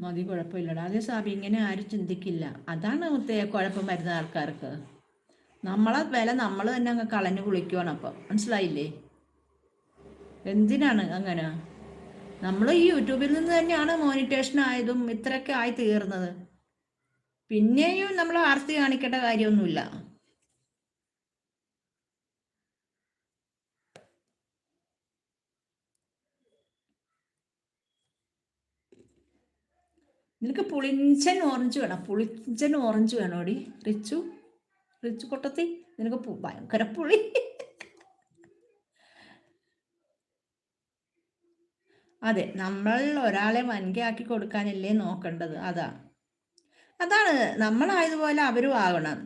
മതി, കുഴപ്പമില്ലടാ. അതേ സാബി, ഇങ്ങനെ ആരും ചിന്തിക്കില്ല. അതാണ് കുഴപ്പം വരുന്ന ആൾക്കാർക്ക്. നമ്മളെ വില നമ്മൾ തന്നെ അങ്ങ് കളഞ്ഞു കുളിക്കുവാണ്. അപ്പം മനസ്സിലായില്ലേ? എന്തിനാണ് അങ്ങനെ? നമ്മൾ ഈ യൂട്യൂബിൽ നിന്ന് തന്നെയാണ് മോണിറ്റേഷൻ ആയതും ഇത്രയൊക്കെ ആയി തീർന്നത്. പിന്നെയും നമ്മൾ ആർത്തി കാണിക്കേണ്ട കാര്യമൊന്നുമില്ല. നിനക്ക് പുളിഞ്ചൻ ഓറഞ്ച് വേണം. പുളിഞ്ചൻ ഓറഞ്ച് വേണോടി റിച്ചു? റിച്ചു കൊട്ടത്തി, നിനക്ക് ഭയങ്കര പുളി. അതെ, നമ്മൾ ഒരാളെ വൻകയാക്കി കൊടുക്കാനല്ലേ നോക്കേണ്ടത്. അതാണ് നമ്മളായതുപോലെ അവരും ആകണം.